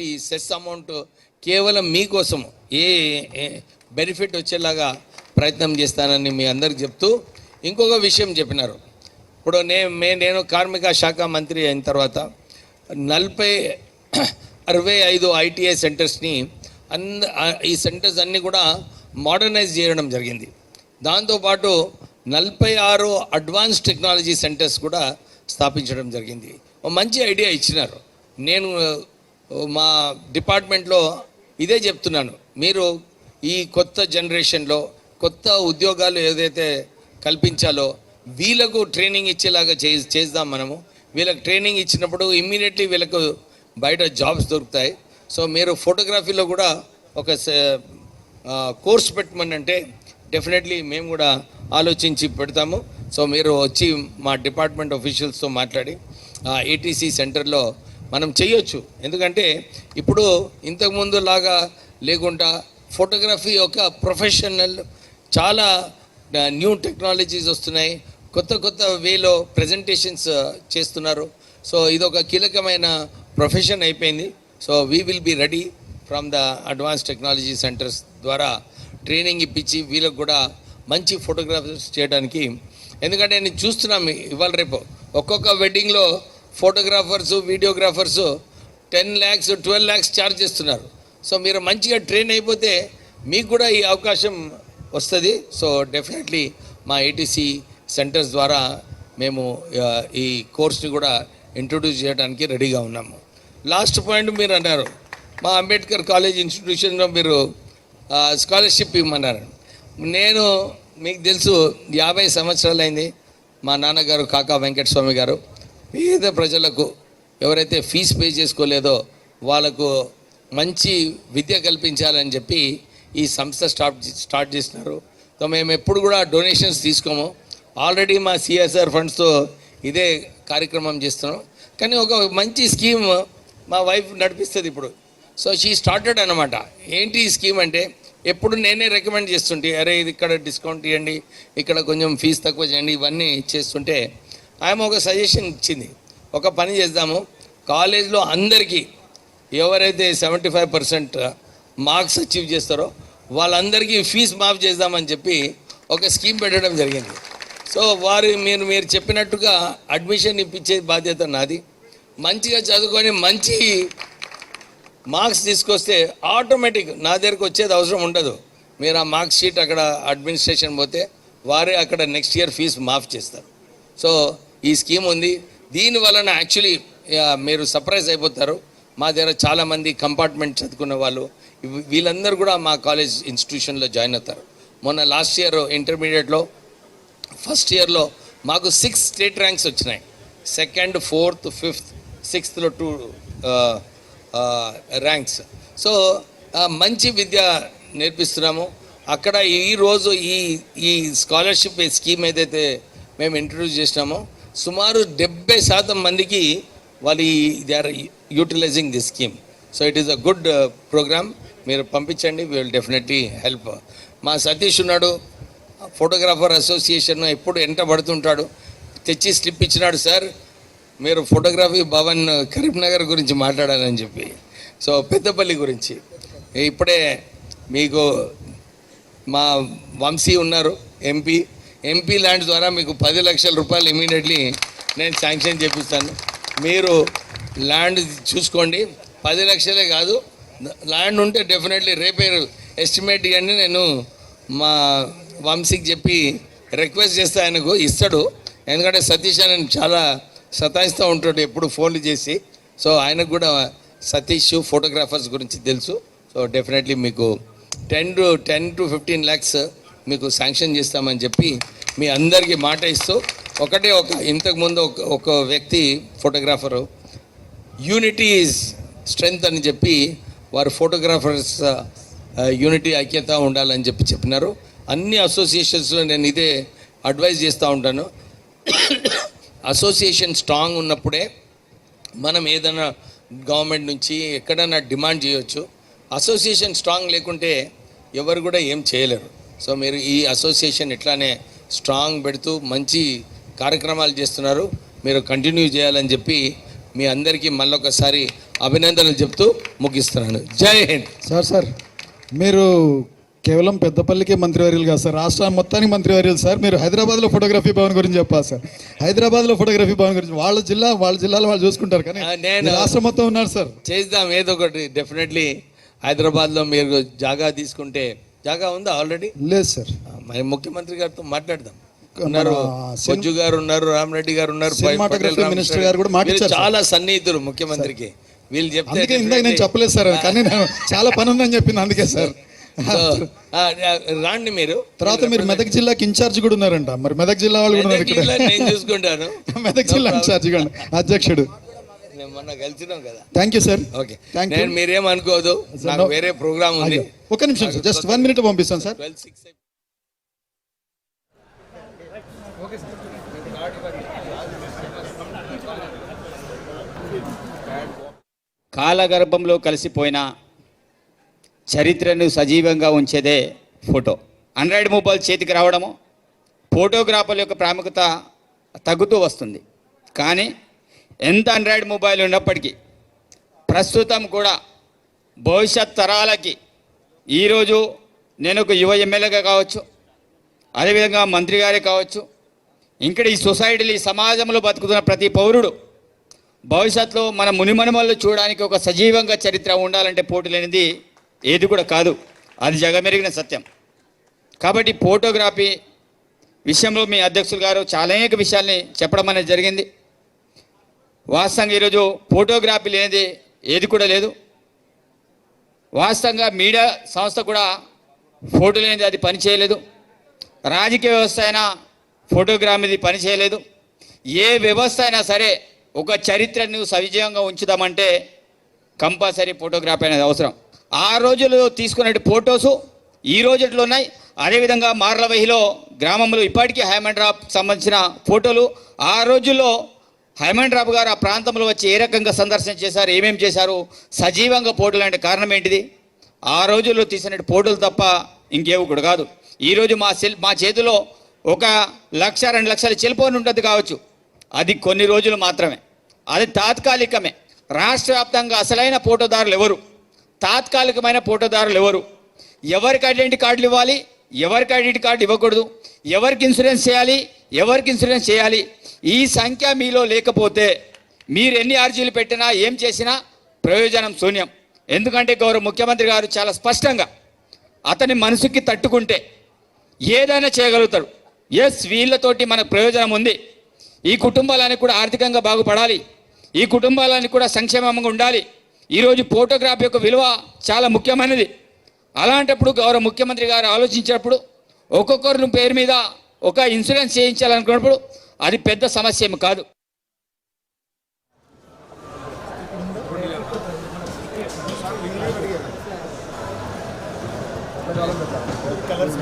ఈ cess amount కేవలం మీకోసం ఏ బెనిఫిట్ వచ్చేలాగా ప్రయత్నం చేస్తానని మీ అందరికి చెప్తూ ఇంకొక విషయం చెప్పినారు. ఇప్పుడు నేను కార్మిక శాఖ మంత్రి అయిన తర్వాత 65 ఐటీఐ సెంటర్స్ని ఈ సెంటర్స్ అన్నీ కూడా మోడర్నైజ్ చేయడం జరిగింది. దాంతోపాటు 46 అడ్వాన్స్ టెక్నాలజీ సెంటర్స్ కూడా స్థాపించడం జరిగింది. ఒక మంచి ఐడియా ఇచ్చినారు. నేను మా డిపార్ట్మెంట్లో ఇదే చెప్తున్నాను, మీరు ఈ కొత్త జనరేషన్లో కొత్త ఉద్యోగాలు ఏదైతే కల్పించాలో వీళ్ళకు ట్రైనింగ్ ఇచ్చేలాగా చేద్దాం. మనము వీళ్ళకి ట్రైనింగ్ ఇచ్చినప్పుడు ఇమ్మీడియట్లీ వీళ్ళకు బయట జాబ్స్ దొరుకుతాయి. సో మీరు ఫోటోగ్రఫీలో కూడా ఒక కోర్స్ పెట్టమనంటే డెఫినెట్లీ మేము కూడా ఆలోచించి పెడతాము. సో మీరు వచ్చి మా డిపార్ట్మెంట్ ఆఫీషియల్స్తో మాట్లాడి ఏటీసీ సెంటర్లో మనం చేయొచ్చు. ఎందుకంటే ఇప్పుడు ఇంతకుముందు లాగా లేకుండా ఫోటోగ్రఫీ ఒక ప్రొఫెషనల్, చాలా న్యూ టెక్నాలజీస్ వస్తున్నాయి, కొత్త కొత్త వేలో ప్రజెంటేషన్స్ చేస్తున్నారు. సో ఇది ఒక కీలకమైన ప్రొఫెషన్ అయిపోయింది. So we will be ready from the advance technology centres ద్వారా ట్రైనింగ్ ఇప్పించి వీళ్ళకు కూడా మంచి ఫోటోగ్రాఫర్స్ చేయడానికి. ఎందుకంటే నేను చూస్తున్నాం ఇవాళ రేపు ఒక్కొక్క వెడ్డింగ్లో photographers, videographers 10 lakhs 12 lakhs charge చేస్తున్నారు. సో మీరు మంచిగా ట్రైన్ అయిపోతే మీకు కూడా ఈ అవకాశం వస్తుంది. సో డెఫినెట్లీ మా ఏటీసీ సెంటర్స్ ద్వారా మేము ఈ కోర్స్ని కూడా ఇంట్రొడ్యూస్ చేయడానికి రెడీగా ఉన్నాము. లాస్ట్ పాయింట్ మీరు అన్నారు, మా అంబేద్కర్ కాలేజ్ ఇన్స్టిట్యూషన్లో మీరు స్కాలర్షిప్ ఇవ్వమన్నారు. నేను మీకు తెలుసు 50 సంవత్సరాలు అయింది. మా నాన్నగారు కాకా వెంకటస్వామి గారు పేద ప్రజలకు ఎవరైతే ఫీజు పే చేసుకోలేదో వాళ్ళకు మంచి విద్య కల్పించాలని చెప్పి ఈ సంస్థ స్టార్ట్ చేసినారు. సో మేము ఎప్పుడు కూడా డొనేషన్స్ తీసుకోము. ఆల్రెడీ మా సిఎస్ఆర్ ఫండ్స్తో ఇదే కార్యక్రమం చేస్తున్నాం. కానీ ఒక మంచి స్కీమ్ మా వైఫ్ నడిపిస్తుంది ఇప్పుడు. సో షీ స్టార్టెడ్ అనమాట. ఏంటి ఈ స్కీమ్ అంటే, ఎప్పుడు నేనే రికమెండ్ చేస్తుంటే, అరే ఇది ఇక్కడ డిస్కౌంట్ ఇవ్వండి, ఇక్కడ కొంచెం ఫీజు తక్కువ చేయండి, ఇవన్నీ చేస్తుంటే ఆమె ఒక సజెషన్ ఇచ్చింది. ఒక పని చేద్దాము, కాలేజ్లో అందరికీ ఎవరైతే 75% మార్క్స్ అచీవ్ చేస్తారో వాళ్ళందరికీ ఫీజు మాఫ్ చేద్దామని చెప్పి ఒక స్కీమ్ పెట్టడం జరిగింది. సో మీరు చెప్పినట్టుగా అడ్మిషన్ ఇప్పించే బాధ్యత నాది. మంచిగా చదువుకొని మంచి మార్క్స్ తీసుకొస్తే ఆటోమేటిక్ నా దగ్గరకు వచ్చేది అవసరం ఉండదు. మీరు ఆ మార్క్స్ షీట్ అక్కడ అడ్మినిస్ట్రేషన్ పోతే వారే అక్కడ నెక్స్ట్ ఇయర్ ఫీజు మాఫ్ చేస్తారు. సో ఈ స్కీమ్ ఉంది. దీని వలన యాక్చువల్లీ మీరు సర్ప్రైజ్ అయిపోతారు. మా దగ్గర చాలామంది కంపార్ట్మెంట్ చదువుకున్న వాళ్ళు వీళ్ళందరూ కూడా మా కాలేజ్ ఇన్స్టిట్యూషన్లో జాయిన్ అవుతారు. మొన్న లాస్ట్ ఇయర్ ఇంటర్మీడియట్లో ఫస్ట్ ఇయర్లో మాకు 6 స్టేట్ ర్యాంక్స్ వచ్చినాయి. 2nd, 4th, 5th, 6thలో 2 ranks. So మంచి విద్య నేర్పిస్తున్నాము అక్కడ. ఈరోజు ఈ స్కాలర్షిప్ స్కీమ్ ఏదైతే మేము ఇంట్రడ్యూస్ చేసినామో సుమారు 70% మందికి వాళ్ళు they are utilising this scheme. So it is a good programme. మీరు పంపించండి, వీ విల్ డెఫినెట్లీ హెల్ప్. మా సతీష్ ఉన్నాడు, ఫోటోగ్రాఫర్ అసోసియేషన్ ఎప్పుడు ఎంట పడుతుంటాడు. తెచ్చి స్లిప్ ఇచ్చినాడు, సార్ మీరు ఫోటోగ్రఫీ భవన్ కరీంనగర్ గురించి మాట్లాడాలని చెప్పి. సో పెద్దపల్లి గురించి ఇప్పుడే మీకు మా వంశీ ఉన్నారు ఎంపీ ల్యాండ్ ద్వారా మీకు 10 లక్షల రూపాయలు ఇమీడియట్లీ నేను శాంక్షన్ చేపిస్తాను. మీరు ల్యాండ్ చూసుకోండి. 10 లక్షలే కాదు, ల్యాండ్ ఉంటే డెఫినెట్లీ రేపే ఎస్టిమేట్ ఇవ్వండి. నేను మా వంశీకి చెప్పి రిక్వెస్ట్ చేస్తే ఆయనకు ఇస్తాడు. ఎందుకంటే సతీష్ ఆయన చాలా సతాయిస్తూ ఉంటాడు ఎప్పుడు ఫోన్లు చేసి. సో ఆయనకు కూడా సతీష్ ఫోటోగ్రాఫర్స్ గురించి తెలుసు. సో డెఫినెట్లీ మీకు 10 to 15 lakhs మీకు శాంక్షన్ చేస్తామని చెప్పి మీ అందరికీ మాట ఇస్తూ, ఇంతకుముందు ఒక వ్యక్తి ఫోటోగ్రాఫరు యూనిటీ ఈజ్ స్ట్రెంగ్త్ అని చెప్పి వారు ఫోటోగ్రాఫర్స్ యూనిటీ ఐక్యత ఉండాలని చెప్పినారు. అన్ని అసోసియేషన్స్లో నేను ఇదే అడ్వైజ్ చేస్తూ ఉంటాను. అసోసియేషన్ స్ట్రాంగ్ ఉన్నప్పుడే మనం ఏదైనా గవర్నమెంట్ నుంచి ఎక్కడైనా డిమాండ్ చేయవచ్చు. అసోసియేషన్ స్ట్రాంగ్ లేకుంటే ఎవరు కూడా ఏం చేయలేరు. సో మీరు ఈ అసోసియేషన్ ఇట్లానే స్ట్రాంగ్ పెడుతూ మంచి కార్యక్రమాలు చేస్తున్నారు, మీరు కంటిన్యూ చేయాలని చెప్పి మీ అందరికీ మళ్ళొకసారి అభినందనలు చెప్తూ ముగిస్తున్నాను. జై హింద్. సార్ మీరు కేవలం పెద్దపల్లికి మంత్రివర్యులు కాదు సార్, రాష్ట్రం మొత్తానికి మంత్రివర్యులు సార్. మీరు హైదరాబాద్లో ఫోటోగ్రఫీ భవన్ గురించి చెప్పాలి సార్. హైదరాబాద్లో ఫోటోగ్రఫీ భవన్ గురించి వాళ్ళ జిల్లాలో వాళ్ళు చూసుకుంటారు, కానీ నేను రాష్ట్రం మొత్తం ఉన్నారు సార్. చేద్దాం ఏదో ఒకటి. డెఫినెట్లీ హైదరాబాద్లో మీరు జాగా తీసుకుంటే, జాగా ఉందా ఆల్రెడీ? లేదు సార్. మరి ముఖ్యమంత్రి గారితో మాట్లాడదాం. ఉన్నారు, బొజ్జు గారు ఉన్నారు, రామరెడ్డి గారు ఉన్నారు, మినిస్టర్ గారు కూడా మాట్లాడారు. చాలా సన్నిహితులు ముఖ్యమంత్రికి. వీళ్ళు చెప్తే ఇందాక నేను చెప్పలేదు సార్, కానీ నేను చాలా పని ఉందని చెప్పింది, అందుకే సార్. రాండి మీరు. తర్వాత మీరు మెదక్ జిల్లాకి ఇన్ఛార్జ్ కూడా ఉన్నారంట, మరి మెదక్ జిల్లా వాళ్ళు కూడా ఉన్నారు. నేను చూసుకుంటాను. మెదక్ జిల్లా ఇన్ఛార్జ్ అధ్యక్షుడు. మొన్న కలిసినాం కదా. Thank you sir. ఓకే, నేను మీరేమనుకోదు, నాకు వేరే ప్రోగ్రామ్ ఉంది. ఒక నిమిషం సార్, జస్ట్ 1 minute పంపిస్తాను సార్. కాలగర్భంలో కలిసిపోయిన చరిత్రను సజీవంగా ఉంచేదే ఫోటో. ఆండ్రాయిడ్ మొబైల్ చేతికి రావడము ఫోటోగ్రాఫర్ల యొక్క ప్రాముఖ్యత తగ్గుతూ వస్తుంది. కానీ ఎంత ఆండ్రాయిడ్ మొబైల్ ఉన్నప్పటికీ ప్రస్తుతం కూడా భవిష్యత్ తరాలకి ఈరోజు నేను ఒక యువ ఎమ్మెల్యేగా కావచ్చు, అదేవిధంగా మంత్రి గారే కావచ్చు, ఇక్కడ ఈ సొసైటీలో ఈ సమాజంలో బతుకుతున్న ప్రతి పౌరుడు భవిష్యత్తులో మన మునిమనుమలు చూడడానికి ఒక సజీవంగా చరిత్ర ఉండాలంటే పోటీ లేనిది ఏది కూడా కాదు, అది జగమెరిగిన సత్యం. కాబట్టి ఫోటోగ్రఫీ విషయంలో మీ అధ్యక్షులు గారు చాలా అనేక విషయాల్ని చెప్పడం అనేది జరిగింది. వాస్తవంగా ఈరోజు ఫోటోగ్రఫీ లేనిది ఏది కూడా లేదు. వాస్తవంగా మీడియా సంస్థ కూడా ఫోటో లేనిది అది పనిచేయలేదు. రాజకీయ వ్యవస్థ అయినా ఫోటోగ్రఫీది పనిచేయలేదు. ఏ వ్యవస్థ అయినా సరే ఒక చరిత్రను సజీవంగా ఉంచుదామంటే కంపల్సరీ ఫోటోగ్రఫీ అనేది అవసరం. ఆ రోజుల్లో తీసుకునే ఫొటోసు ఈ రోజుల్లో ఉన్నాయి. అదేవిధంగా మార్లవహిలో గ్రామంలో ఇప్పటికీ హైమండ్ రాప్ సంబంధించిన ఫోటోలు, ఆ రోజుల్లో హైమండ్ రాప్ గారు ఆ ప్రాంతంలో వచ్చి ఏ రకంగా సందర్శన చేశారు, ఏమేమి చేశారు, సజీవంగా ఫోటోలు అంటే కారణం ఏంటిది? ఆ రోజుల్లో తీసిన ఫోటోలు తప్ప ఇంకేవి కూడా కాదు. ఈరోజు మా చేతిలో 1,00,000 2 లక్షల సెల్ ఫోన్ ఉంటుంది కావచ్చు, అది కొన్ని రోజులు మాత్రమే, అది తాత్కాలికమే. రాష్ట్ర వ్యాప్తంగా అసలైన ఫోటోదారులు ఎవరు, తాత్కాలికమైన ఫోటోదారులు ఎవరు, ఎవరికి ఐడెంటిటీ కార్డులు ఇవ్వాలి, ఎవరికి ఐడెంటిటీ కార్డు ఇవ్వకూడదు, ఎవరికి ఇన్సూరెన్స్ చేయాలి, ఎవరికి ఇన్సూరెన్స్ చేయాలి, ఈ సంఖ్య మీలో లేకపోతే మీరు ఎన్ని అర్జీలు పెట్టినా ఏం చేసినా ప్రయోజనం శూన్యం. ఎందుకంటే గౌరవ ముఖ్యమంత్రి గారు చాలా స్పష్టంగా అతని మనసుకి తట్టుకుంటే ఏదైనా చేయగలుగుతాడు. ఎస్, వీళ్ళతోటి మనకు ప్రయోజనం ఉంది, ఈ కుటుంబాలన్నీ కూడా ఆర్థికంగా బాగుపడాలి, ఈ కుటుంబాలన్నీ కూడా సంక్షేమంగా ఉండాలి. ఈరోజు ఫోటోగ్రఫీ యొక్క విలువ చాలా ముఖ్యమైనది. అలాంటప్పుడు గౌరవ ముఖ్యమంత్రి గారు ఆలోచించినప్పుడు ఒక్కొక్కరు పేరు మీద ఒక ఇన్సూరెన్స్ చేయించాలనుకున్నప్పుడు అది పెద్ద సమస్య ఏమి కాదు. కలర్స్